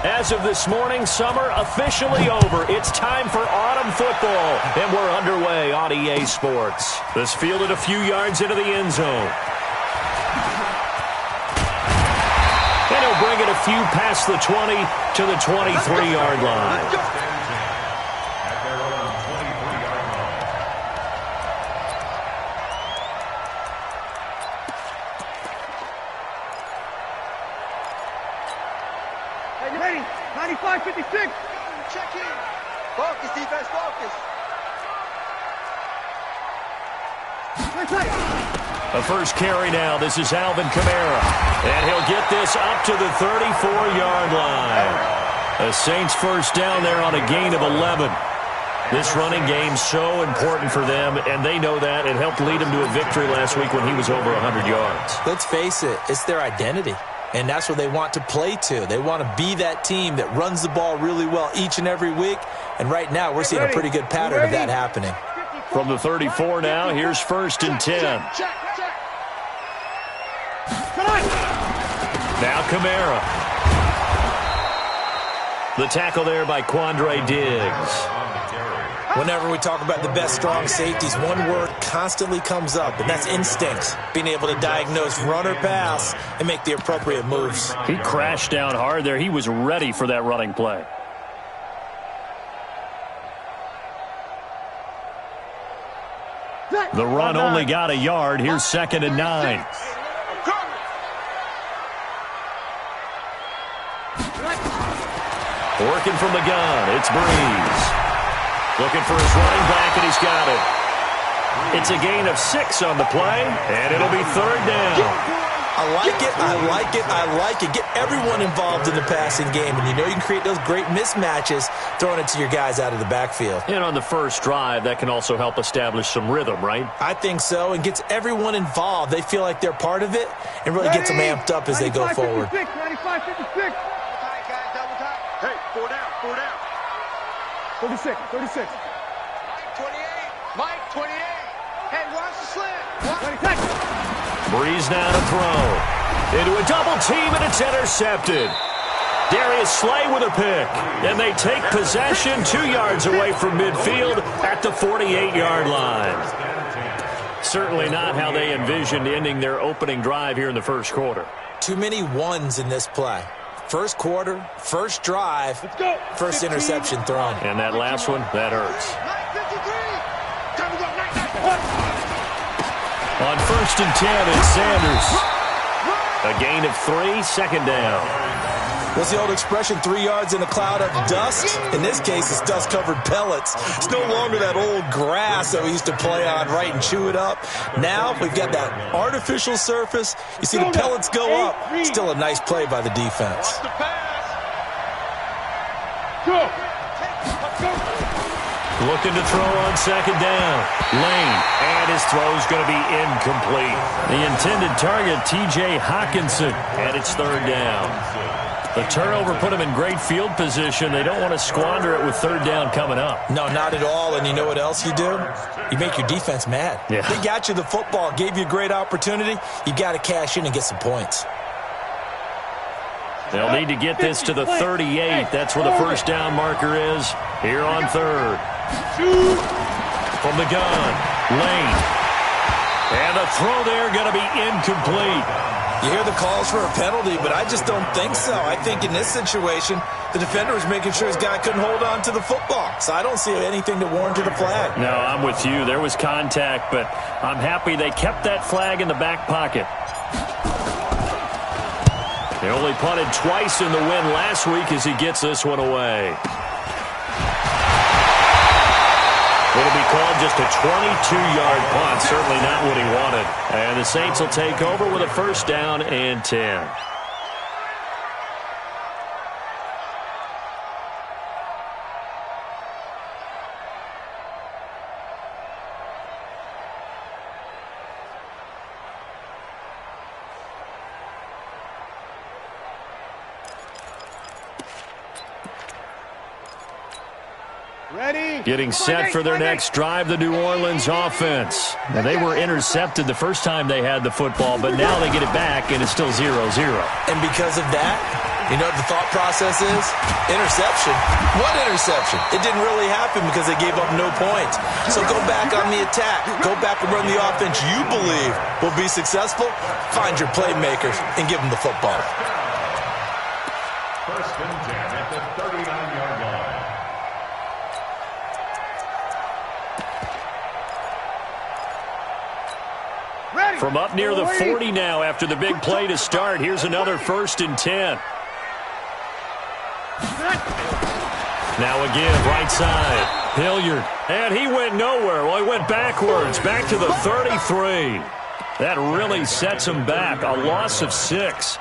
As of this morning, summer officially over. It's time for autumn football, and we're underway on EA Sports. This fielded a few yards into the end zone. And he'll bring it a few past the 20 to the 23-yard line. Ready, 95-56. Check in. Focus, defense, focus. A first carry now. This is Alvin Kamara. And he'll get this up to the 34-yard line. The Saints first down there on a gain of 11. This running game's so important for them, and they know that. It helped lead them to a victory last week when he was over 100 yards. Let's face it, it's their identity. And that's what they want to play to. They want to be that team that runs the ball really well each and every week. And right now, we're seeing a pretty good pattern of that happening. From the 34 now, here's 1st and 10. Now Kamara. The tackle there by Quandre Diggs. Whenever we talk about the best strong safeties, one word constantly comes up, and that's instincts. Being able to diagnose run or pass and make the appropriate moves. He crashed down hard there. He was ready for that running play. The run only got a yard. Here's 2nd and 9. Working from the gun, it's Breeze. Looking for his running back, and he's got it. It's a gain of 6 on the play, and it'll be 3rd down. I like it, I like it, I like it. Get everyone involved in the passing game, and you know you can create those great mismatches throwing it to your guys out of the backfield. And on the first drive, that can also help establish some rhythm, right? I think so, and gets everyone involved. They feel like they're part of it, and really gets them amped up as they go forward. 95-56. Hey, 4 down, 4 down. 36. Mike 28. Mike 28. Hey, watch the slant. Breeze now to throw. Into a double team, and it's intercepted. Darius Slay with a pick. And they take possession 2 yards away from midfield at the 48-yard line. Certainly not how they envisioned ending their opening drive here in the first quarter. Too many ones in this play. First quarter, first drive, first interception thrown. And that last one, that hurts. On 1st and 10, it's Sanders. A gain of 3, 2nd down. What's the old expression, 3 yards in a cloud of dust? In this case, it's dust-covered pellets. It's no longer that old grass that we used to play on, right, and chew it up. Now we've got that artificial surface. You see the pellets go up. Still a nice play by the defense. Looking to throw on 2nd down. Lane, and his throw's going to be incomplete. The intended target, T.J. Hawkinson, and it's 3rd down. The turnover put them in great field position. They don't want to squander it with 3rd down coming up. No, not at all. And you know what else you do? You make your defense mad. Yeah. They got you the football, gave you a great opportunity. You got to cash in and get some points. They'll need to get this to the 38. That's where the first down marker is here on 3rd. From the gun, Lane. And the throw there going to be incomplete. You hear the calls for a penalty, but I just don't think so. I think in this situation, the defender was making sure his guy couldn't hold on to the football. So I don't see anything to warrant the flag. No, I'm with you. There was contact, but I'm happy they kept that flag in the back pocket. They only punted twice in the win last week as he gets this one away. It'll be called just a 22-yard punt. Certainly not what he wanted. And the Saints will take over with a 1st down and 10. Ready. Getting set for their next drive, the New Orleans offense. Now, they were intercepted the first time they had the football, but now they get it back, and it's still 0-0. And because of that, You know what the thought process is? Interception. What interception? It didn't really happen because they gave up no points. So go back on the attack. Go back and run the offense you believe will be successful. Find your playmakers and give them the football. First and 10 at the 39-yard line. From up near the 40 now after the big play to start. Here's another 1st and 10. Now again, right side. Hilliard. And he went nowhere. Well, he went backwards. Back to the 33. That really sets him back. A loss of 6.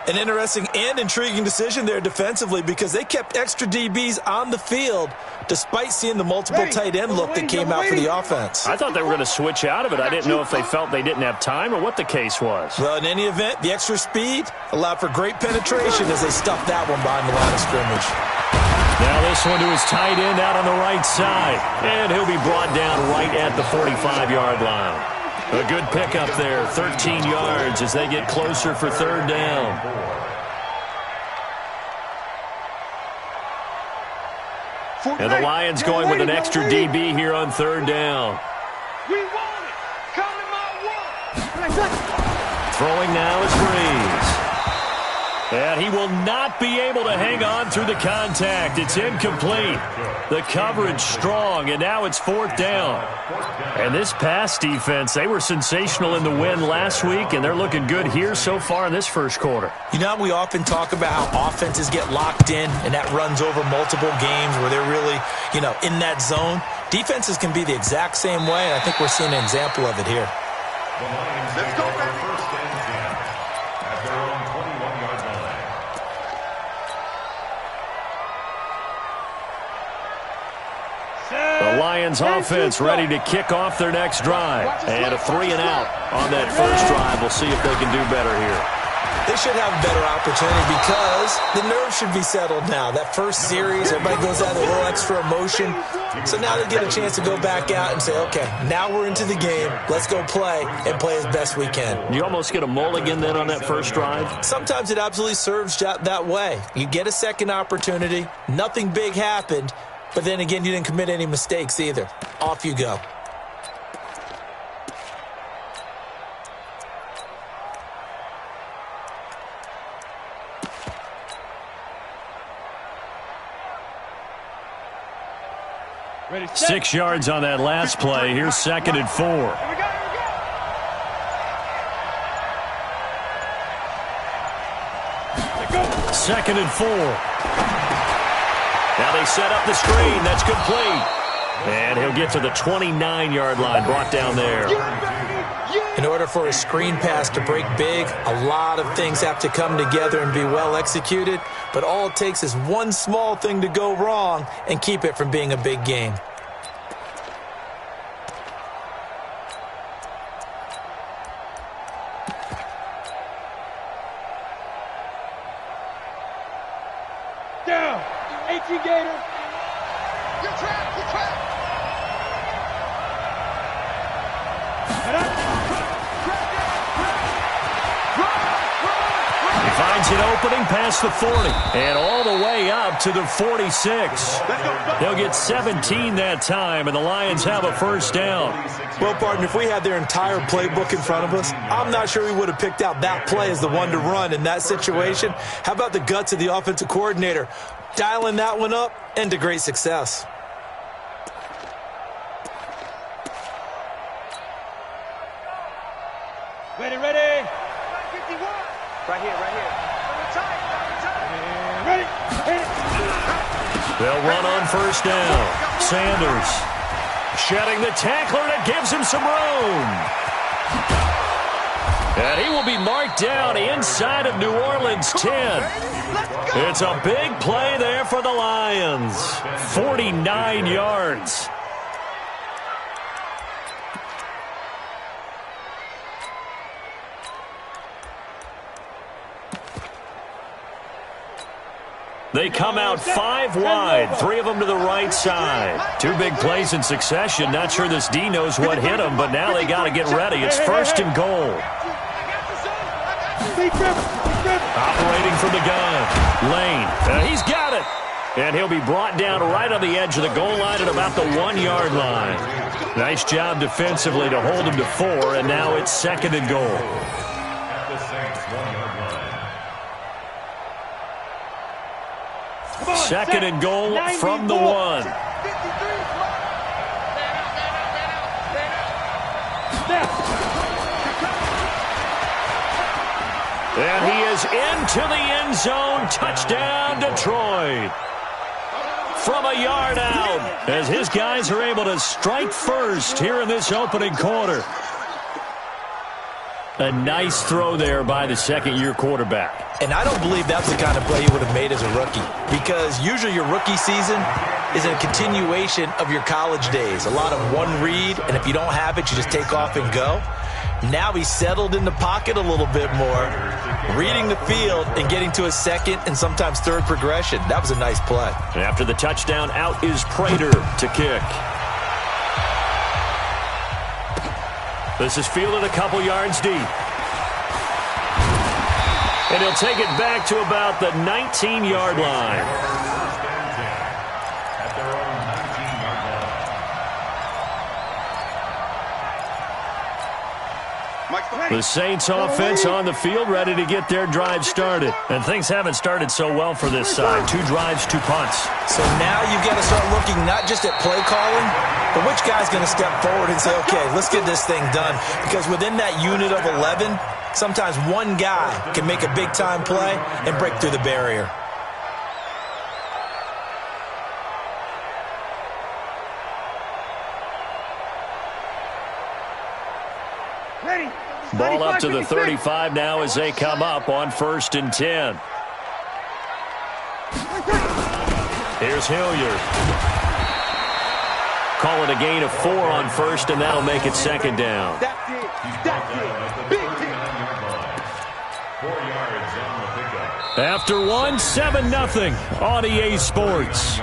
An interesting and intriguing decision there defensively because they kept extra DBs on the field despite seeing the multiple tight end look that came out for the offense. I thought they were going to switch out of it. I didn't know if they felt they didn't have time or what the case was. Well, in any event, the extra speed allowed for great penetration as they stuffed that one behind the line of scrimmage. Now this one to his tight end out on the right side. And he'll be brought down right at the 45-yard line. A good pickup there, 13 yards as they get closer for 3rd down. And the Lions going with an extra DB here on 3rd down. We want it. Coming my way. Throwing now is Breeze. And he will not be able to hang on through the contact. It's incomplete. The coverage strong, and now it's 4th down. And this pass defense, they were sensational in the win last week, and they're looking good here so far in this first quarter. You know, we often talk about how offenses get locked in, and that runs over multiple games where they're really, in that zone. Defenses can be the exact same way, and I think we're seeing an example of it here. Let's go, baby. First and 10 at their own 21-yard line. The Lions offense ready to kick off their next drive. And a 3-and-out on that first drive. We'll see if they can do better here. They should have a better opportunity because the nerves should be settled now. That first series, everybody goes out with a little extra emotion. So now they get a chance to go back out and say, okay, now we're into the game. Let's go play and play as best we can. You almost get a mulligan then on that first drive? Sometimes it absolutely serves that way. You get a second opportunity. Nothing big happened. But then again, you didn't commit any mistakes either. Off you go. Ready, 6 yards on that last play. Here's 2nd and 4. Here we go. 2nd and 4. Now they set up the screen. That's complete. And he'll get to the 29-yard line, brought down there. In order for a screen pass to break big, a lot of things have to come together and be well executed. But all it takes is one small thing to go wrong and keep it from being a big game. Down. 18 Gator. You're trapped. You're trapped. He finds an opening past the 40 and all the way up to the 46. They'll get 17 that time, and the Lions have a first down. Well, partner, if we had their entire playbook in front of us, I'm not sure we would have picked out that play as the one to run in that situation. How about the guts of the offensive coordinator dialing that one up and to great success? Ready, ready. 51. Right here, right here. Ready. They'll run on first down. Sanders shedding the tackler, and it gives him some room. And he will be marked down inside of New Orleans 10. It's a big play there for the Lions. 49 yards. They come out 5 wide, 3 of them to the right side. 2 big plays in succession. Not sure this D knows what hit them, but now they got to get ready. It's 1st and goal. Operating from the gun. Lane, he's got it. And he'll be brought down right on the edge of the goal line at about the 1-yard line. Nice job defensively to hold him to 4, and now it's 2nd and goal. At the Saints' 1-yard line. 2nd and goal from the 1. And he is into the end zone. Touchdown, Detroit. From a yard out, as his guys are able to strike first here in this opening quarter. A nice throw there by the second-year quarterback. And I don't believe that's the kind of play he would have made as a rookie, because usually your rookie season is a continuation of your college days. A lot of one read, and if you don't have it, you just take off and go. Now he's settled in the pocket a little bit more, reading the field and getting to a second and sometimes third progression. That was a nice play. After the touchdown, out is Prater to kick. This is fielded a couple yards deep. And he'll take it back to about the 19-yard line. At their own 19-yard line. The Saints offense on the field, ready to get their drive started. And things haven't started so well for this side. 2 drives, 2 punts. So now you've got to start looking not just at play calling, but which guy's going to step forward and say, okay, let's get this thing done. Because within that unit of 11, sometimes one guy can make a big-time play and break through the barrier. Ball up to the 35 now as they come up on 1st and 10. Here's Hilliard. Call it a gain of 4 on 1st, and that'll make it 2nd down. That's it. That's it. Big hit. 4 yards on the pickup. After 1, 7-0 on EA Sports.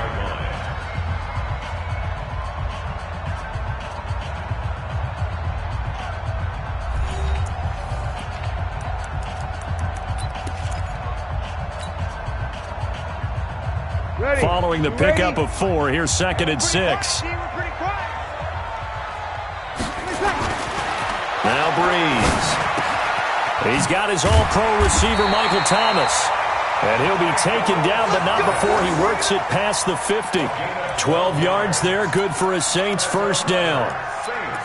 Following the pickup of 4, here's 2nd and 6. Now Breeze. He's got his all-pro receiver, Michael Thomas. And he'll be taken down, but not before he works it past the 50. 12 yards there, good for a Saints first down.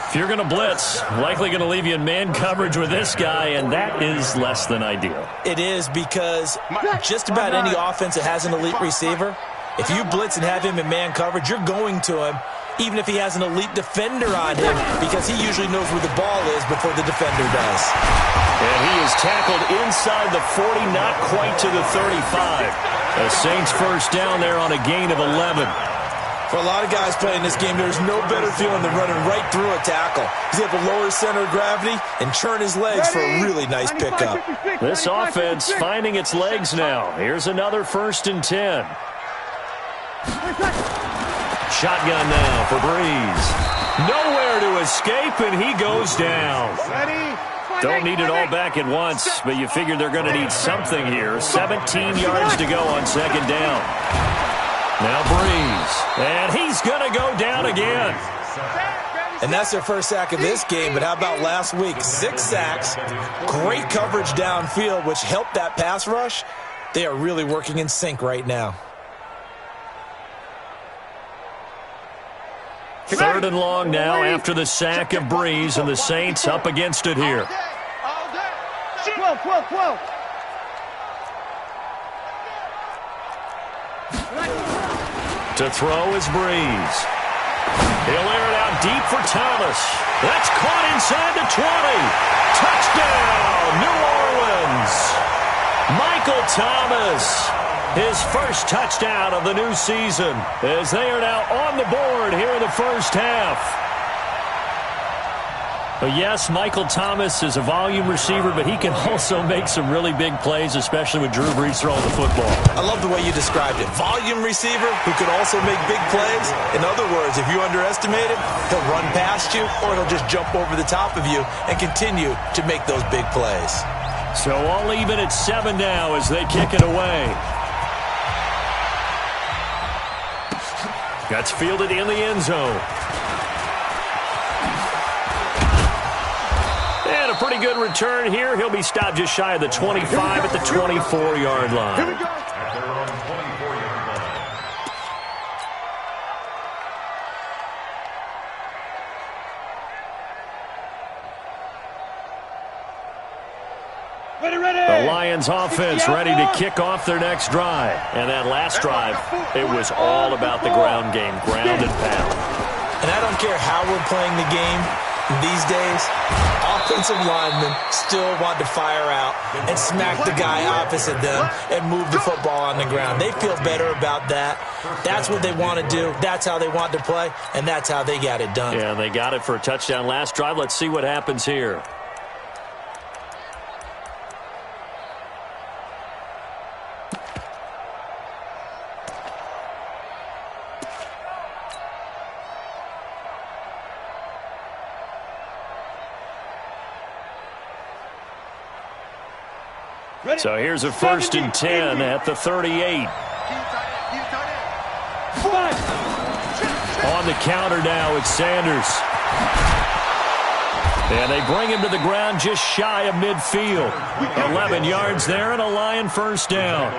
If you're going to blitz, likely going to leave you in man coverage with this guy, and that is less than ideal. It is, because just about any offense that has an elite receiver, if you blitz and have him in man coverage, you're going to him, even if he has an elite defender on him, because he usually knows where the ball is before the defender does. And he is tackled inside the 40, not quite to the 35. The Saints first down there on a gain of 11. For a lot of guys playing this game, there's no better feeling than running right through a tackle. He's able to lower his center of gravity and churn his legs for a really nice pickup. This offense finding its legs now. Here's another 1st and 10. Shotgun now for Breeze. Nowhere to escape, and he goes down. Don't need it all back at once, but you figure they're going to need something here. 17 yards to go on 2nd down. Now Breeze, and he's going to go down again. And that's their first sack of this game, but how about last week? 6 sacks, great coverage downfield, which helped that pass rush. They are really working in sync right now. 3rd and long now after the sack of Breeze, and the Saints up against it here. 12. To throw is Breeze. He'll air it out deep for Thomas. That's caught inside the 20. Touchdown, New Orleans. Michael Thomas, his first touchdown of the new season, as they are now on the board here in the first half. But yes, Michael Thomas is a volume receiver, but he can also make some really big plays, especially with Drew Brees throwing the football. I love the way you described it. Volume receiver who can also make big plays. In other words, if you underestimate him, he'll run past you, or he'll just jump over the top of you and continue to make those big plays. So all even at 7 now as they kick it away. That's fielded in the end zone. And a pretty good return here. He'll be stopped just shy of the 25 at the 24-yard line. Here we go. At their own 24-yard line. The Lions offense ready to kick off their next drive. And that last drive, it was all about the ground game, ground and pound. And I don't care how we're playing the game these days, offensive linemen still want to fire out and smack the guy opposite them and move the football on the ground. They feel better about that. That's what they want to do. That's how they want to play, and that's how they got it done. Yeah, they got it for a touchdown last drive. Let's see what happens here. So here's a 1st and 10 at the 38. On the counter now, it's Sanders. And they bring him to the ground just shy of midfield. 11 yards there and a Lion first down.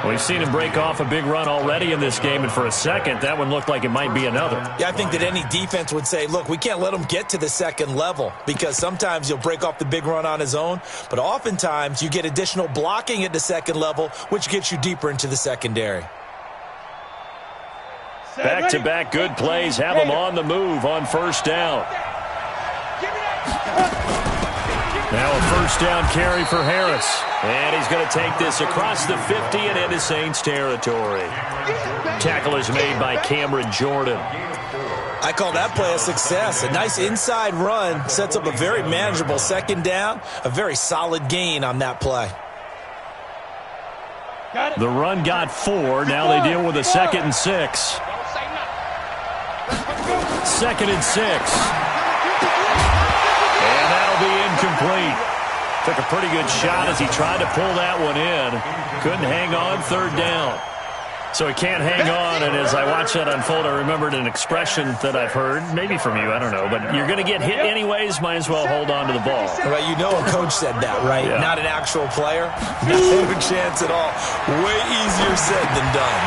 We've seen him break off a big run already in this game, and for a second, that one looked like it might be another. Yeah, I think that any defense would say, look, we can't let him get to the second level because sometimes he'll break off the big run on his own, but oftentimes you get additional blocking at the second level, which gets you deeper into the secondary. Back-to-back good plays have him on the move on first down. Now a first down carry for Harris. And he's going to take this across the 50 and into Saints territory. Tackle is made by Cameron Jordan. I call that play a success. A nice inside run sets up a very manageable second down. A very solid gain on that play. The run got 4. Now they deal with a 2nd and 6. 2nd and 6. And that'll be incomplete. Took a pretty good shot as he tried to pull that one in. Couldn't hang on, 3rd down. So he can't hang on, and as I watched that unfold, I remembered an expression that I've heard, maybe from you, I don't know, but you're going to get hit anyways, might as well hold on to the ball. Well, you know a coach said that, right? Yeah. Not an actual player. No chance at all. Way easier said than done.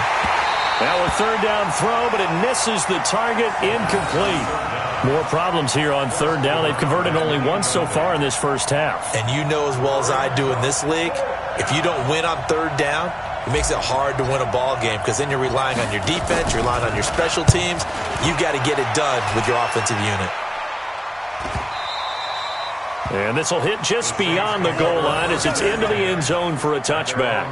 Now a 3rd down throw, but it misses the target, incomplete. More problems here on 3rd down. They've converted only once so far in this first half. And you know as well as I do in this league, if you don't win on 3rd down, it makes it hard to win a ball game because then you're relying on your defense, you're relying on your special teams. You've got to get it done with your offensive unit. And this will hit just beyond the goal line as it's into the end zone for a touchback.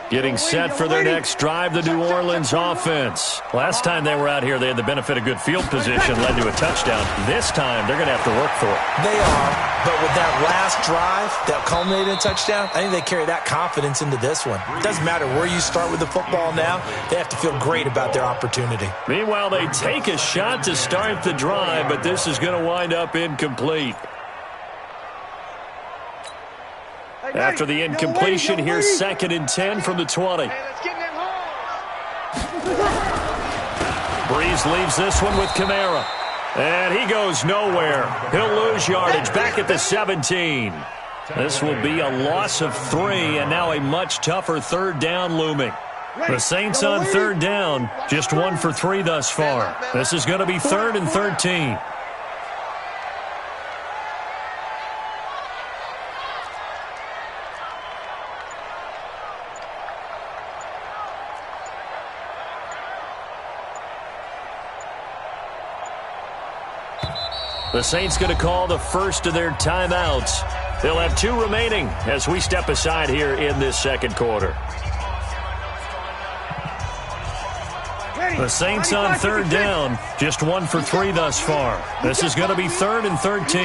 Getting set for their next drive, the New Orleans offense. Last time they were out here, they had the benefit of good field position, led to a touchdown. This time, they're going to have to work for it. They are, but with that last drive that culminated in a touchdown, I think they carry that confidence into this one. It doesn't matter where you start with the football now. They have to feel great about their opportunity. Meanwhile, they take a shot to start the drive, but this is going to wind up incomplete. After the incompletion, here's 2nd and 10 from the 20. Breeze leaves this one with Kamara. And he goes nowhere. He'll lose yardage back at the 17. This will be a loss of 3, and now a much tougher 3rd down looming. The Saints on 3rd down, just 1 for 3 thus far. This is going to be 3rd and 13. The Saints going to call the first of their timeouts. They'll have 2 remaining as we step aside here in this second quarter. The Saints on 3rd down, just 1 for 3 thus far. This is going to be 3rd and 13.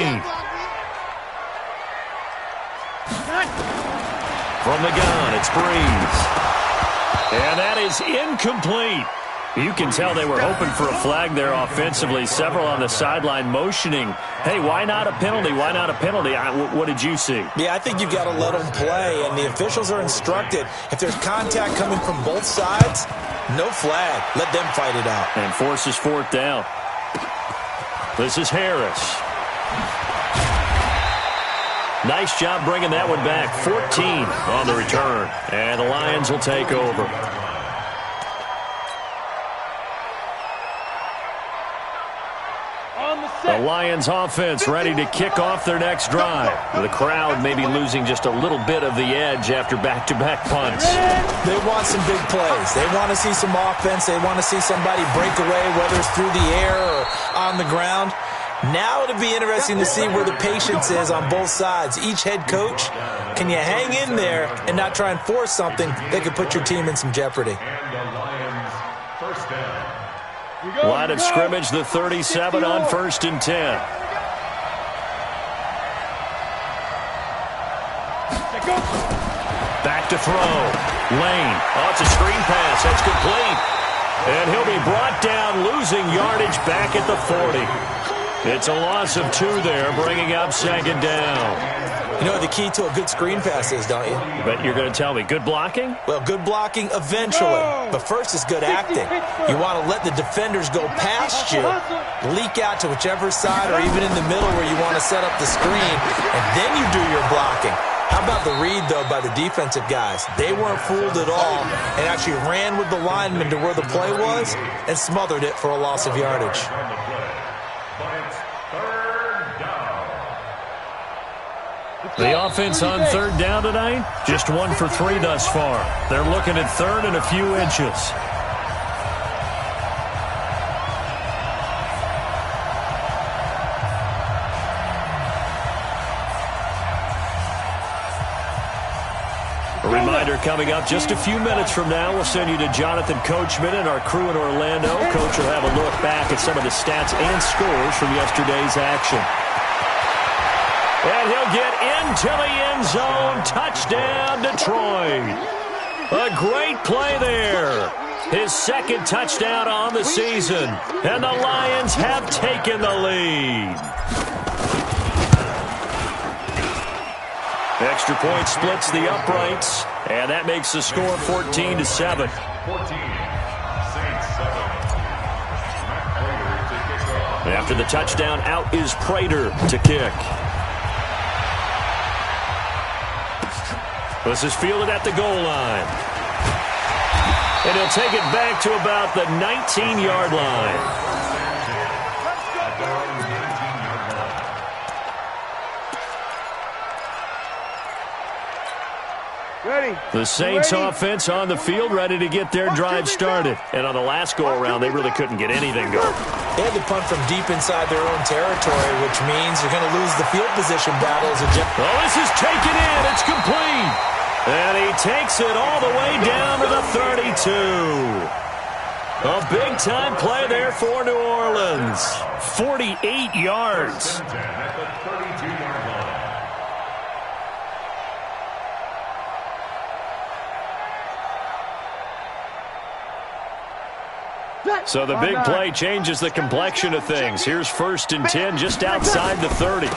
From the gun, it's Breeze. And that is incomplete. You can tell they were hoping for a flag there offensively. Several on the sideline motioning, hey, why not a penalty? Why not a penalty? What did you see? Yeah, I think you've got to let them play, and the officials are instructed. If there's contact coming from both sides, no flag. Let them fight it out. And forces fourth down. This is Harris. Nice job bringing that one back. 14 on the return. And the Lions will take over. The Lions offense ready to kick off their next drive. The crowd maybe losing just a little bit of the edge after back-to-back punts. They want some big plays. They want to see some offense. They want to see somebody break away, whether it's through the air or on the ground. Now it'll be interesting to see where the patience is on both sides. Each head coach, can you hang in there and not try and force something that could put your team in some jeopardy? And the Lions first down. Line of scrimmage, the 37 on 1st and 10. Back to throw. Lane. Oh, it's a screen pass. That's complete. And he'll be brought down, losing yardage back at the 40. It's a loss of 2 there, bringing up 2nd down. You know what the key to a good screen pass is, don't you? But you're going to tell me, good blocking? Well, good blocking eventually. But first is good acting. You want to let the defenders go past you, leak out to whichever side or even in the middle where you want to set up the screen, and then you do your blocking. How about the read, though, by the defensive guys? They weren't fooled at all and actually ran with the lineman to where the play was and smothered it for a loss of yardage. The offense on 3rd down tonight, just 1 for 3 thus far. They're looking at 3rd and a few inches. A reminder coming up just a few minutes from now, we'll send you to Jonathan Coachman and our crew in Orlando. Coach will have a look back at some of the stats and scores from yesterday's action. And he'll get into the end zone. Touchdown, Detroit. A great play there. His 2nd touchdown on the season. And the Lions have taken the lead. Extra point splits the uprights. And that makes the score 14-7. 14. After the touchdown, out is Prater to kick. This is fielded at the goal line. And he'll take it back to about the 19-yard line. Ready. The Saints offense on the field, ready to get their drive started. And on the last go-around, they really couldn't get anything going. They had to punt from deep inside their own territory, which means you're going to lose the field position battle. Oh, this is taken in. It's complete. And he takes it all the way down to the 32. A big-time play there for New Orleans. 48 yards. At the 32-yard line. So the big play changes the complexion of things. Here's 1st and 10 just outside the 30.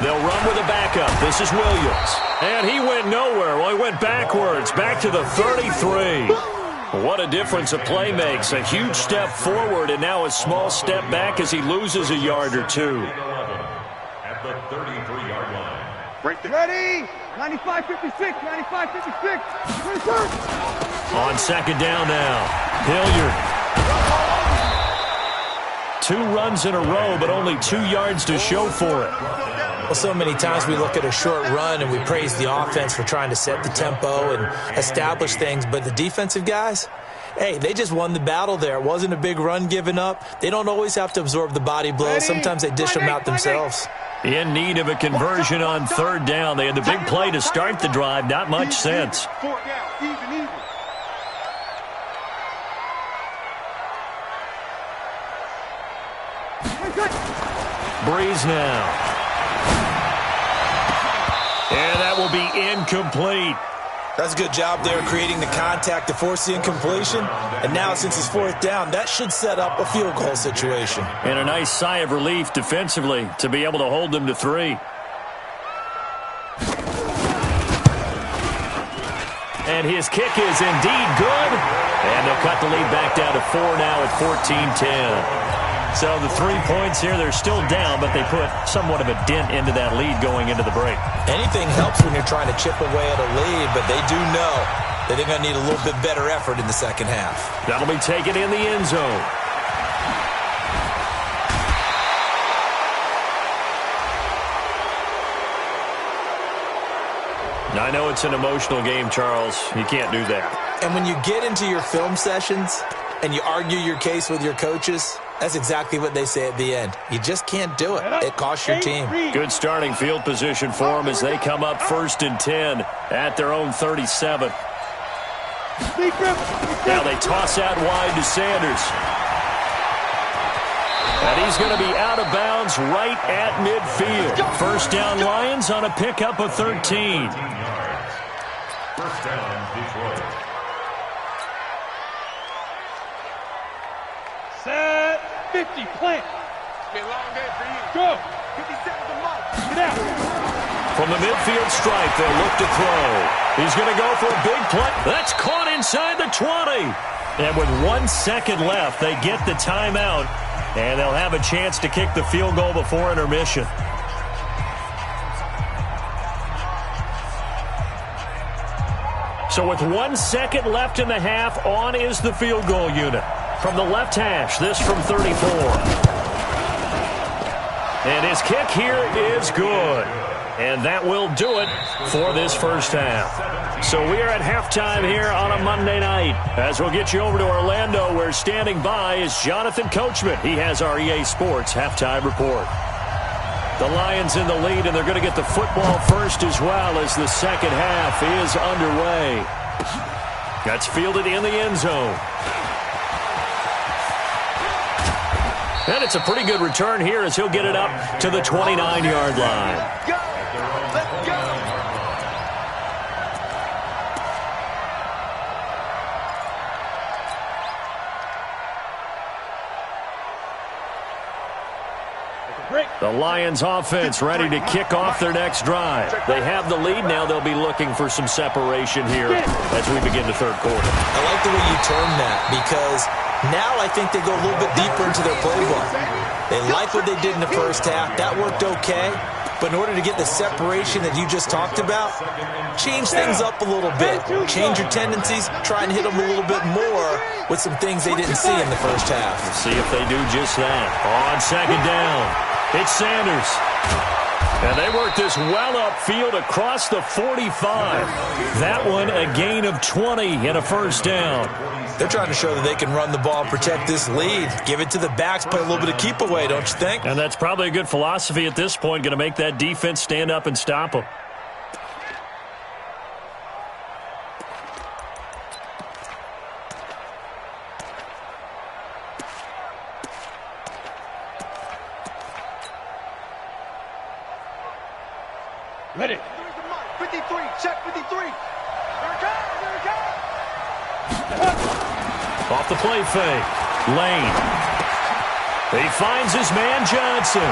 They'll run with a backup. This is Williams. And he went nowhere. Well, he went backwards, back to the 33. What a difference a play makes. A huge step forward and now a small step back as he loses a yard or 2. At the 33-yard line. Ready. 95-56. 95-56. On 2nd down now. Hilliard. 2 runs in a row, but only 2 yards to show for it. Well, so many times we look at a short run and we praise the offense for trying to set the tempo and establish things, but the defensive guys, hey, they just won the battle there. It wasn't a big run given up. They don't always have to absorb the body blows. Sometimes they dish them out themselves. In need of a conversion on 3rd down. They had the big play to start the drive. Not much sense. 4 down. Even. Breeze now. And that will be incomplete. That's a good job there creating the contact to force the incompletion. And now since it's fourth down, that should set up a field goal situation. And a nice sigh of relief defensively to be able to hold them to 3. And his kick is indeed good. And they'll cut the lead back down to 4 now at 14-10. So the 3 points here, they're still down, but they put somewhat of a dent into that lead going into the break. Anything helps when you're trying to chip away at a lead, but they do know that they're going to need a little bit better effort in the second half. That'll be taken in the end zone. I know it's an emotional game, Charles. You can't do that. And when you get into your film sessions and you argue your case with your coaches, that's exactly what they say at the end. You just can't do it. It costs your team. Good starting field position for them as they come up 1st and 10 at their own 37. Now they toss out wide to Sanders. And he's going to be out of bounds right at midfield. First down Lions on a pickup of 13. First down, Detroit. Set 50, plant. It's been a long day for you. Go. 50 seconds a month. Get out. From the midfield stripe, they'll look to throw. He's going to go for a big play. That's caught inside the 20. And with 1 second left, they get the timeout, and they'll have a chance to kick the field goal before intermission. So with 1 second left in the half, on is the field goal unit. From the left hash, this from 34. And his kick here is good. And that will do it for this first half. So we are at halftime here on a Monday night. As we'll get you over to Orlando, where standing by is Jonathan Coachman. He has our EA Sports halftime report. The Lions in the lead, and they're going to get the football first as well as the second half is underway. That's fielded in the end zone. And it's a pretty good return here as he'll get it up to the 29-yard line. Go. Let's go. The Lions offense ready to kick off their next drive. They have the lead. Now they'll be looking for some separation here as we begin the third quarter. I like the way you term that, because now I think they go a little bit deeper into their playbook. They like what they did in the first half. That worked okay. But in order to get the separation that you just talked about, change things up a little bit. Change your tendencies. Try and hit them a little bit more with some things they didn't see in the first half. See if they do just that. On second down, it's Sanders. And they work this well upfield across the 45. That one a gain of 20 and a first down. They're trying to show that they can run the ball and protect this lead. Give it to the backs, play a little bit of keep away, don't you think? And that's probably a good philosophy at this point, going to make that defense stand up and stop them. Ready. 53, check 53. Here it comes, here it comes. Off the play fake. Lane. He finds his man Johnson.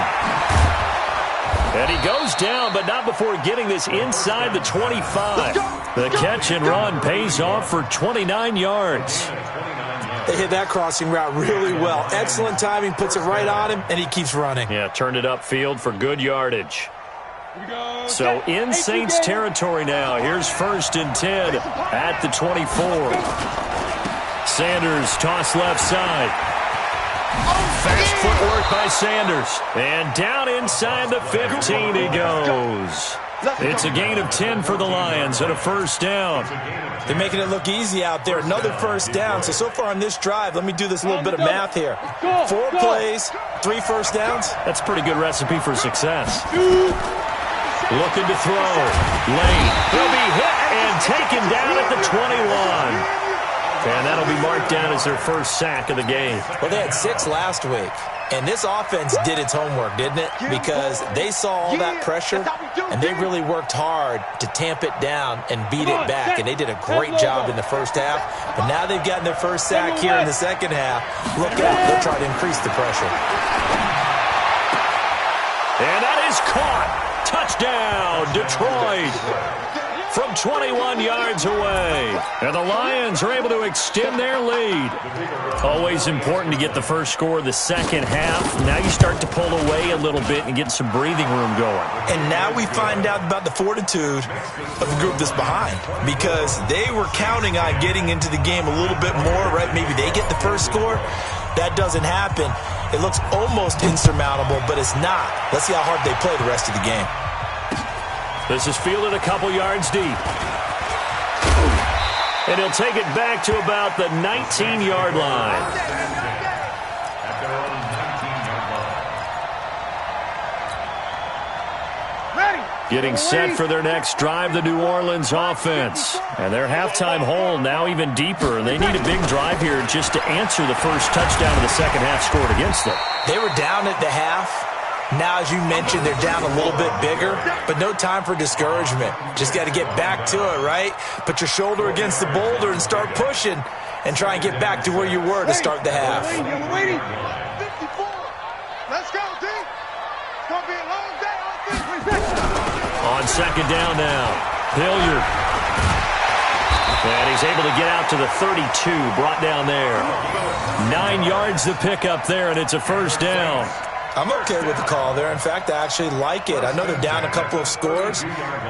And he goes down, but not before getting this inside the 25. The catch and run pays off for 29 yards. They hit that crossing route really well. Excellent timing, puts it right on him, and he keeps running. Yeah, turned it upfield for good yardage. So in Saints territory now. Here's 1st and 10 at the 24. Sanders toss left side. Fast footwork by Sanders. And down inside the 15 he goes. It's a gain of 10 for the Lions and a first down. They're making it look easy out there. Another first down. So far on this drive, let me do this little bit of math here. 4 plays, 3 first downs. That's a pretty good recipe for success. Looking to throw. Lane. He'll be hit and taken down at the 21. And that'll be marked down as their first sack of the game. Well, they had 6 last week. And this offense did its homework, didn't it? Because they saw all that pressure, and they really worked hard to tamp it down and beat it back. And they did a great job in the first half. But now they've gotten their first sack here in the second half. Look out. They'll try to increase the pressure. And that is caught. Touchdown, Detroit. From 21 yards away. And the Lions are able to extend their lead. Always important to get the first score of the second half. Now you start to pull away a little bit and get some breathing room going. And now we find out about the fortitude of the group that's behind, because they were counting on getting into the game a little bit more, right? Maybe they get the first score. That doesn't happen. It looks almost insurmountable, but it's not. Let's see how hard they play the rest of the game. This is fielded a couple yards deep. And he'll take it back to about the 19-yard line. At their own 19-yard line. Ready. Getting set for their next drive, the New Orleans offense. And their halftime hole now even deeper. And they need a big drive here just to answer the first touchdown of the second half scored against them. They were down at the half. Now, as you mentioned, they're down a little bit bigger, but no time for discouragement. Just got to get back to it, right? Put your shoulder against the boulder and start pushing and try and get back to where you were to start the half. 54. Let's go, D. It's going to be a long day on defense. On second down now, Hilliard. And he's able to get out to the 32, brought down there. 9 yards to pick up there, and it's a first down. I'm okay with the call there. In fact, I actually like it. I know they're down a couple of scores,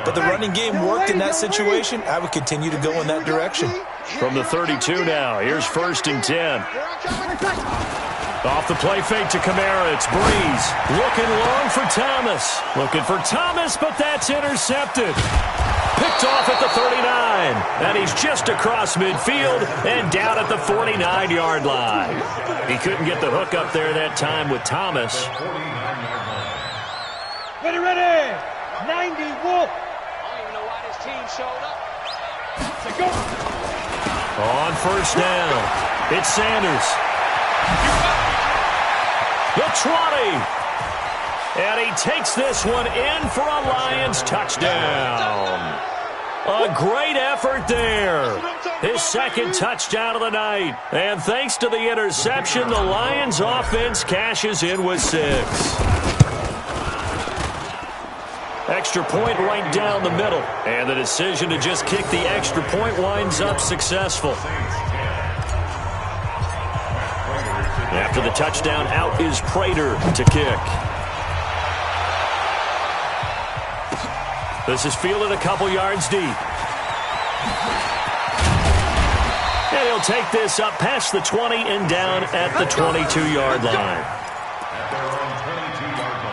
but the running game worked in that situation. I would continue to go in that direction. From the 32 now, here's 1st and 10. Off the play fake to Kamara, it's Breeze. Looking long for Thomas. Looking for Thomas, but that's intercepted. Picked off at the 39. And he's just across midfield and down at the 49-yard line. He couldn't get the hook up there that time with Thomas. Ready, ready. 90 Wolf. I don't even know why this team showed up. Let's go. On first down, it's Sanders. The 20. And he takes this one in for a Lions touchdown. A great effort there. His second touchdown of the night. And thanks to the interception, the Lions offense cashes in with 6. Extra point right down the middle. And the decision to just kick the extra point winds up successful. After the touchdown, out is Prater to kick. This is fielded a couple yards deep. And he'll take this up past the 20 and down at the 22-yard line. At their own 22-yard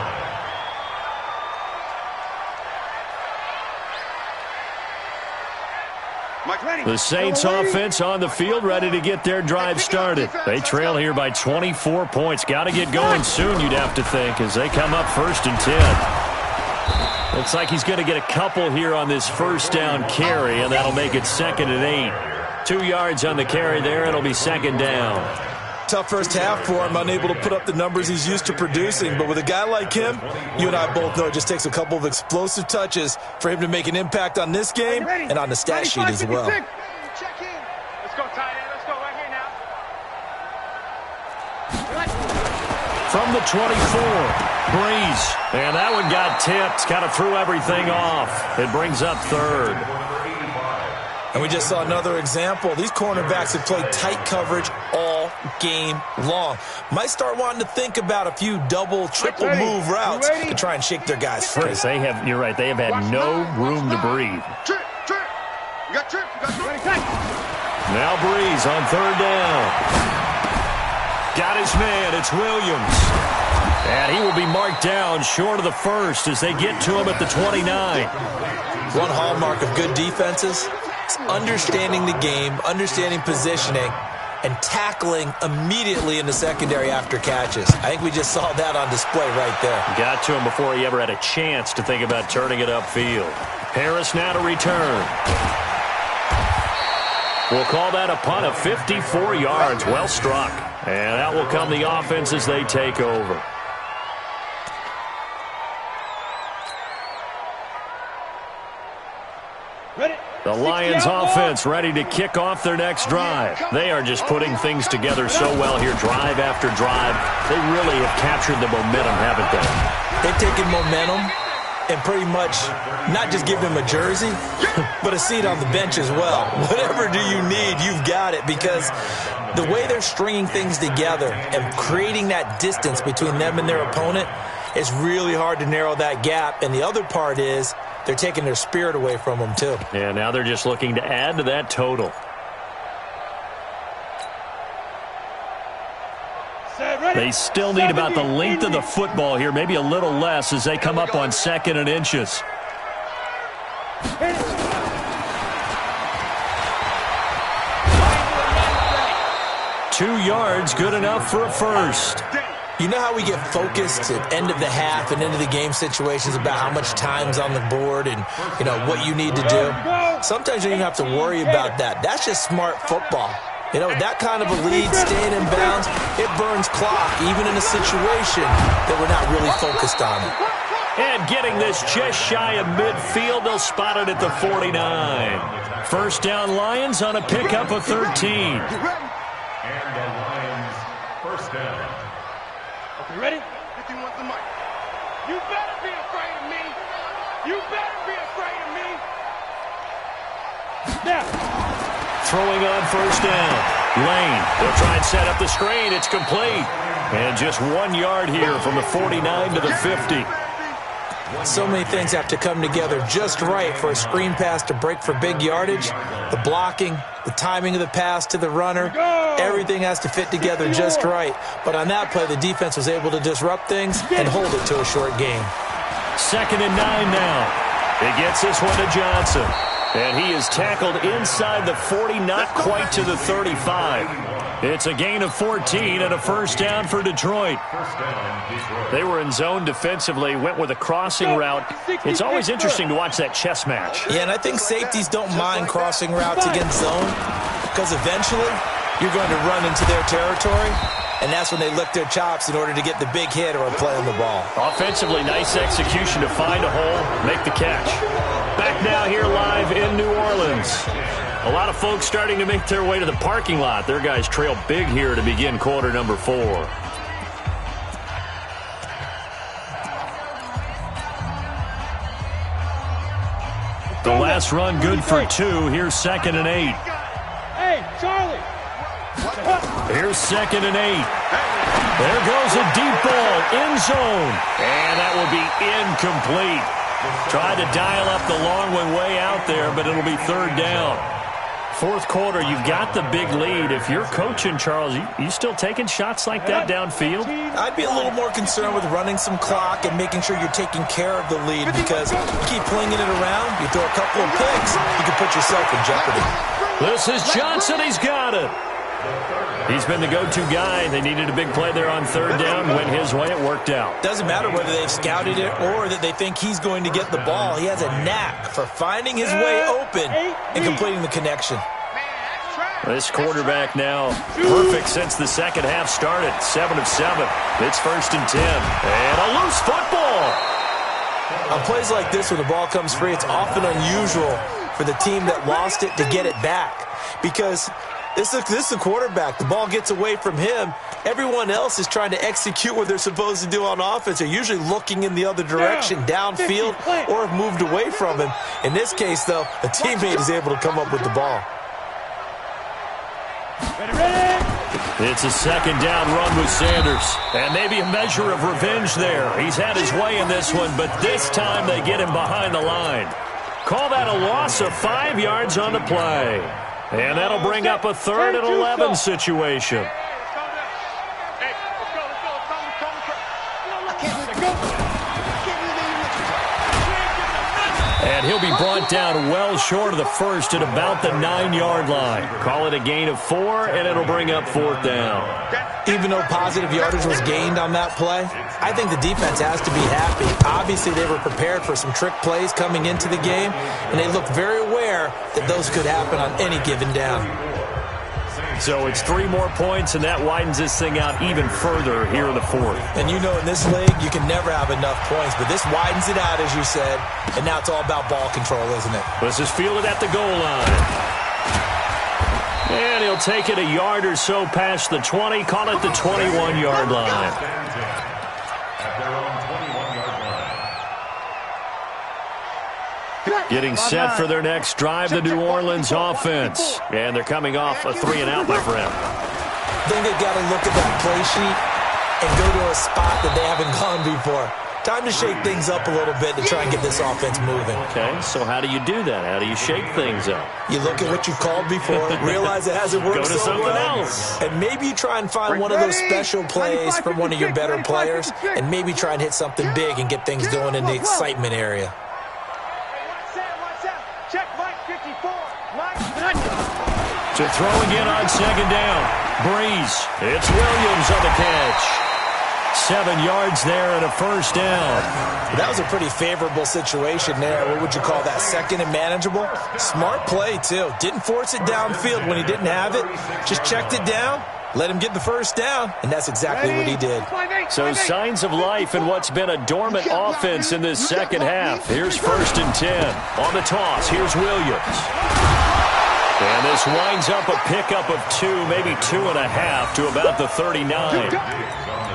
line. The Saints offense on the field, ready to get their drive started. They trail here by 24 points. Got to get going soon, you'd have to think, as they come up 1st and 10. Looks like he's going to get a couple here on this first down carry, and that'll make it 2nd and 8. 2 yards on the carry there. It'll be 2nd down. Tough first half for him, unable to put up the numbers he's used to producing. But with a guy like him, you and I both know it just takes a couple of explosive touches for him to make an impact on this game and on the stat sheet as well. Check in. Let's go, tight end. Let's go right here now. From the 24, Breeze. And that one got tipped. Kind of threw everything off. It brings up 3rd. And we just saw another example. These cornerbacks have played tight coverage all game long. Might start wanting to think about a few double, triple move routes to try and shake their guys free. They have, you're right, they have had no room to breathe. Trip. You got trip. Now Breeze on 3rd down. Got his man, it's Williams. And he will be marked down short of the 1st as they get to him at the 29. One hallmark of good defenses is understanding the game, understanding positioning, and tackling immediately in the secondary after catches. I think we just saw that on display right there. Got to him before he ever had a chance to think about turning it upfield. Harris now to return. We'll call that a punt of 54 yards. Well struck. And that will come the offense as they take over. The Lions offense ready to kick off their next drive. They are just putting things together so well here, drive after drive. They really have captured the momentum, haven't they? They've taken momentum and pretty much not just give him a jersey, but a seat on the bench as well. Whatever do you need, you've got it, because the way they're stringing things together and creating that distance between them and their opponent, it's really hard to narrow that gap. And the other part is they're taking their spirit away from them, too. Yeah, now they're just looking to add to that total. They still need about the length of the football here, maybe a little less as they come up on 2nd and inches. Two yards, good enough for a first. You know how we get focused at end of the half and into the game situations about how much time's on the board and, you know, what you need to do? Sometimes you don't even have to worry about that. That's just smart football. You know, that kind of a lead, staying in bounds, it burns clock, even in a situation that we're not really focused on it. And getting this just shy of midfield, they'll spot it at the 49. First down, Lions on a pickup of 13. And the Lions first down. You ready? If you want the mic. You better be afraid of me. You better be afraid of me. Now. Throwing on first down. Lane, they'll try and set up the screen. It's complete. And just 1 yard here from the 49 to the 50. So many things have to come together just right for a screen pass to break for big yardage. The blocking, the timing of the pass to the runner, everything has to fit together just right. But on that play, the defense was able to disrupt things and hold it to a short game. 2nd and 9 now. He gets this one to Johnson. And he is tackled inside the 40, not quite to the 35. It's a gain of 14 and a first down for Detroit. They were in zone defensively, went with a crossing route. It's always interesting to watch that chess match. Yeah, and I think safeties don't mind crossing routes against zone because eventually you're going to run into their territory, and that's when they lick their chops in order to get the big hit or a play on the ball. Offensively, nice execution to find a hole, make the catch. Back now here live in New Orleans. A lot of folks starting to make their way to the parking lot. Their guys trail big here to begin quarter number 4. The last run good for 2. Here's 2nd and 8. Hey, Charlie. Here's 2nd and 8. There goes a deep ball in zone. And that will be incomplete. Tried to dial up the long one way out there, but it'll be 3rd down. 4th quarter, you've got the big lead. If you're coaching, Charles, you still taking shots like that downfield? I'd be a little more concerned with running some clock and making sure you're taking care of the lead, because you keep flinging it around, you throw a couple of picks, you can put yourself in jeopardy. This is Johnson. He's got it. He's been the go-to guy. They needed a big play there on 3rd down. Went his way. It worked out. Doesn't matter whether they've scouted it or that they think he's going to get the ball. He has a knack for finding his way open and completing the connection. This quarterback now perfect since the second half started. 7 of 7. It's 1st and 10. And a loose football. On plays like this where the ball comes free, it's often unusual for the team that lost it to get it back, because this is the quarterback. The ball gets away from him. Everyone else is trying to execute what they're supposed to do on offense. They're usually looking in the other direction, downfield, or have moved away from him. In this case, though, a teammate is able to come up with the ball. It's a 2nd down run with Sanders. And maybe a measure of revenge there. He's had his way in this one, but this time they get him behind the line. Call that a loss of 5 yards on the play. And that'll bring up a 3rd and 11 situation. And he'll be brought down well short of the first at about the 9-yard line. Call it a gain of 4, and it'll bring up 4th down. Even though positive yardage was gained on that play, I think the defense has to be happy. Obviously, they were prepared for some trick plays coming into the game, and they looked very aware that those could happen on any given down. So it's 3 more points, and that widens this thing out even further here in the fourth. And you know in this league, you can never have enough points, but this widens it out, as you said, and now it's all about ball control, isn't it? This is fielded at the goal line. And he'll take it a yard or so past the 20, call it the 21-yard line. Getting set for their next drive, the New Orleans offense. And they're coming off a 3-and-out, my friend. I think they've got to look at that play sheet and go to a spot that they haven't gone before. Time to shake things up a little bit to try and get this offense moving. Okay, so how do you do that? How do you shake things up? You look at what you called before, realize it hasn't worked Go to so something well, else. and maybe you try and find one of those special plays from one of your better players, and maybe try and hit something big and get things going in the excitement area. Check Mike 54. Mike. To throw again on second down. Breeze. It's Williams on the catch. 7 yards there and a first down. That was a pretty favorable situation there. What would you call that? Second and manageable? Smart play, too. Didn't force it downfield when he didn't have it. Just checked it down, let him get the first down, and that's exactly what he did. So signs of life in what's been a dormant offense in this second half. Here's 1st and 10. On the toss, here's Williams. And this winds up a pickup of 2, maybe 2.5 to about the 39.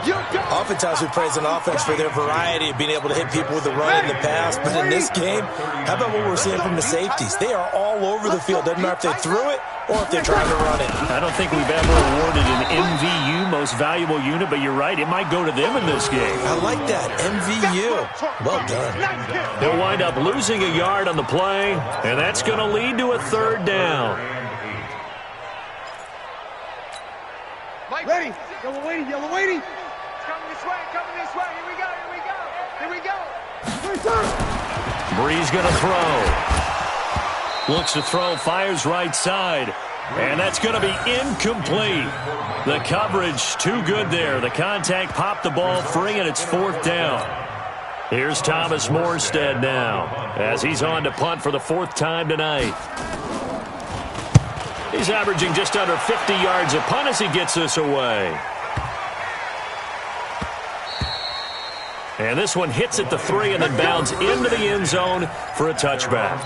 Oftentimes we praise an offense for their variety of being able to hit people with the run in the pass, but in this game, how about what we're seeing from the safeties? They are all over the field. Doesn't matter if they threw it or if they're trying to run it. I don't think we've ever awarded an MVU, most valuable unit, but you're right, it might go to them in this game. I like that, MVU. Well done. They'll wind up losing a yard on the play, and that's going to lead to a 3rd down. Ready. Yellow waiting. Yellow waiting. Coming this way. Coming this way. Here we go. Here we go. Here we go. Breeze going to throw. Looks to throw, fires right side. And that's going to be incomplete. The coverage too good there. The contact popped the ball free, and it's 4th down. Here's Thomas Morstead now as he's on to punt for the 4th time tonight. He's averaging just under 50 yards a punt as he gets this away. And this one hits at the 3 and then bounds into the end zone for a touchback.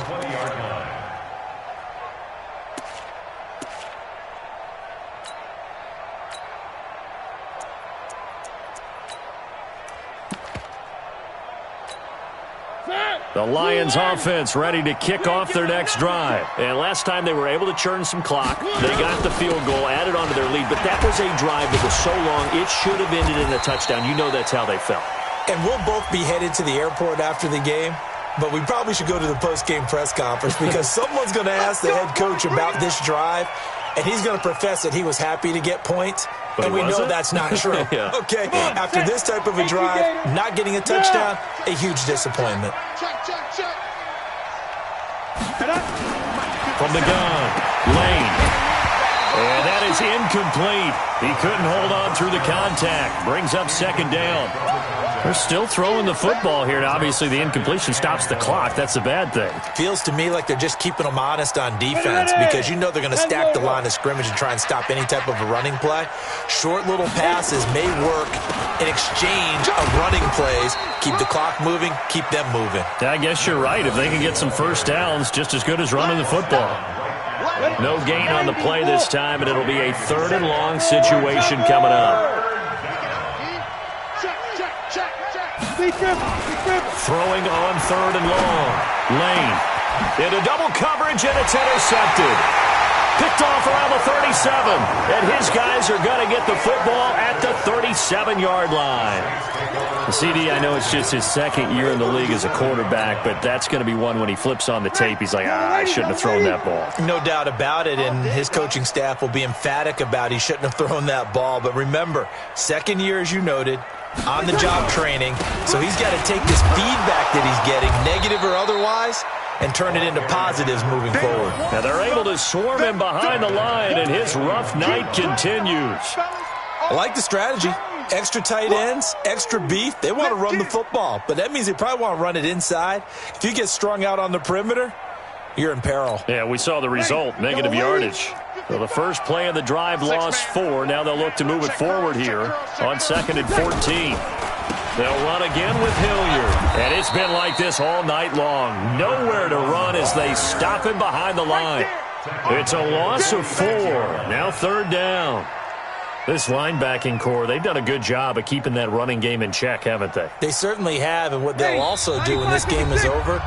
The Lions offense ready to kick off their next drive. And last time they were able to churn some clock. They got the field goal, added on to their lead. But that was a drive that was so long, it should have ended in a touchdown. You know that's how they felt. And we'll both be headed to the airport after the game. But we probably should go to the post-game press conference because someone's going to ask the head coach about this drive, and he's going to profess that he was happy to get points. But and we know that's not true. Yeah. Okay, after this type of a drive, not getting a touchdown, a huge disappointment. From the gun, Lane. And that is incomplete. He couldn't hold on through the contact. Brings up 2nd down. They're still throwing the football here, and obviously the incompletion stops the clock. That's a bad thing. Feels to me like they're just keeping them honest on defense because you know they're going to stack the line of scrimmage and try and stop any type of a running play. Short little passes may work in exchange of running plays. Keep the clock moving, keep them moving. I guess you're right. If they can get some first downs, just as good as running the football. No gain on the play this time, and it'll be a 3rd and long situation coming up. Throwing on 3rd and long. Lane into double coverage, and it's intercepted. Picked off around the 37. And his guys are going to get the football at the 37-yard line. CD, I know it's just his 2nd year in the league as a quarterback, but that's going to be one when he flips on the tape. He's like, I shouldn't have thrown that ball. No doubt about it, and his coaching staff will be emphatic about he shouldn't have thrown that ball. But remember, 2nd year, as you noted, on-the-job training, so he's got to take this feedback that he's getting, negative or otherwise, and turn it into positives moving forward. And they're able to swarm him behind the line, and his rough night continues. I like the strategy. Extra tight ends, extra beef. They want to run the football, but that means they probably want to run it inside. If you get strung out on the perimeter, you're in peril. Yeah, we saw the result, negative yardage. So the first play of the drive lost 4. Now they'll look to move it forward here on 2nd and 14. They'll run again with Hilliard. And it's been like this all night long. Nowhere to run as they stop him behind the line. It's a loss of 4. Now 3rd down. This linebacking core, they've done a good job of keeping that running game in check, haven't they? They certainly have, and what they'll also do when this game is over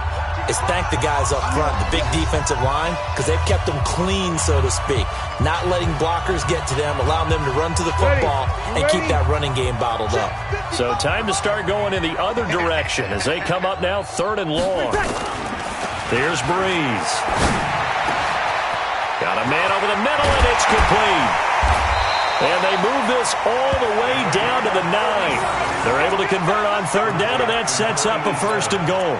is thank the guys up front, the big defensive line, because they've kept them clean, so to speak, not letting blockers get to them, allowing them to run to the football and keep that running game bottled up. So time to start going in the other direction as they come up now 3rd and long. There's Breeze. Got a man over the middle, and it's complete. And they move this all the way down to the 9. They're able to convert on 3rd down, and that sets up a 1st and goal.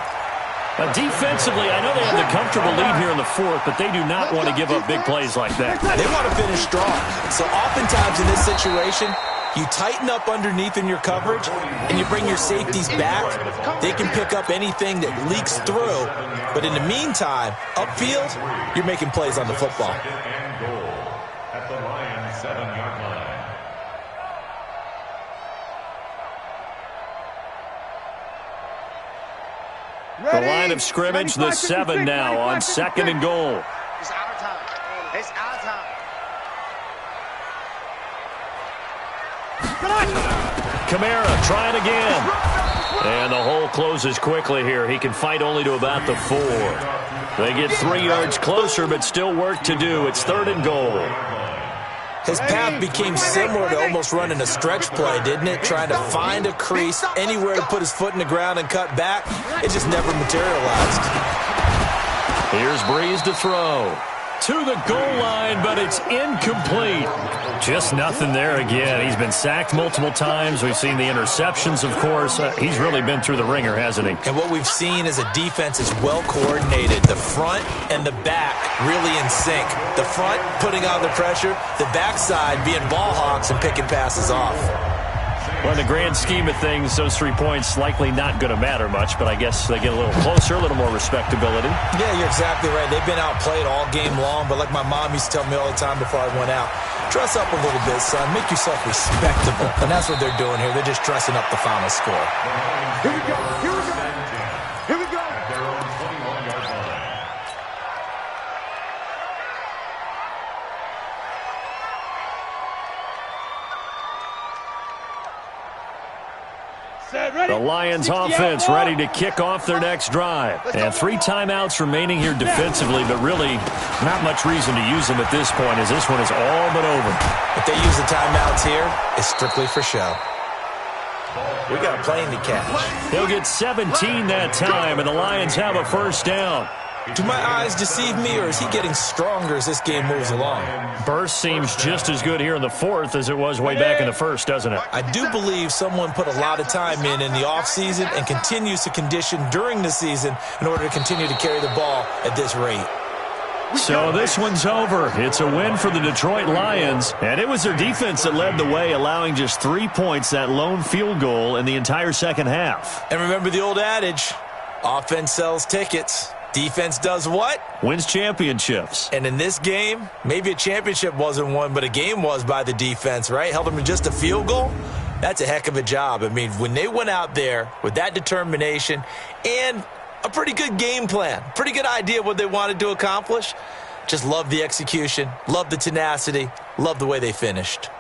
Now, defensively, I know they have the comfortable lead here in the 4th, but they do not want to give up big plays like that. They want to finish strong. So oftentimes in this situation, you tighten up underneath in your coverage, and you bring your safeties back. They can pick up anything that leaks through. But in the meantime, upfield, you're making plays on the football. At the Lions' 7-yard line. The line of scrimmage, the 7 now on 2nd and goal. It's our time. It's our time. Kamara trying again. And the hole closes quickly here. He can fight only to about the 4. They get 3 yards closer, but still work to do. It's 3rd and goal. His path became similar to almost running a stretch play, didn't it? Trying to find a crease, anywhere to put his foot in the ground and cut back. It just never materialized. Here's Breeze to throw. To the goal line, but it's incomplete. Just nothing there again. He's been sacked multiple times. We've seen the interceptions, of course. He's really been through the ringer, hasn't he? And what we've seen is a defense is well coordinated. The front and the back really in sync. The front putting on the pressure, the backside being ball hawks and picking passes off. Well, in the grand scheme of things, those 3 points likely not going to matter much, but I guess they get a little closer, a little more respectability. Yeah, you're exactly right. They've been outplayed all game long, but like my mom used to tell me all the time before I went out, dress up a little bit, son. Make yourself respectable. And that's what they're doing here. They're just dressing up the final score. Here we go. Here we go. Here we go. At their own 21-yard line. The Lions offense ready to kick off their next drive. And 3 timeouts remaining here defensively, but really not much reason to use them at this point as this one is all but over. If they use the timeouts here, it's strictly for show. We got a plane to catch. He'll get 17 that time, and the Lions have a 1st down. Do my eyes deceive me, or is he getting stronger as this game moves along? Burst seems just as good here in the 4th as it was way back in the 1st, doesn't it? I do believe someone put a lot of time in the offseason and continues to condition during the season in order to continue to carry the ball at this rate. So this one's over. It's a win for the Detroit Lions, and it was their defense that led the way, allowing just 3 points, that lone field goal in the entire second half. And remember the old adage, offense sells tickets. Defense does what? Wins championships. And in this game, maybe a championship wasn't won, but a game was by the defense, right? Held them to just a field goal. That's a heck of a job. I mean, when they went out there with that determination and a pretty good game plan, pretty good idea of what they wanted to accomplish, just love the execution, love the tenacity, love the way they finished.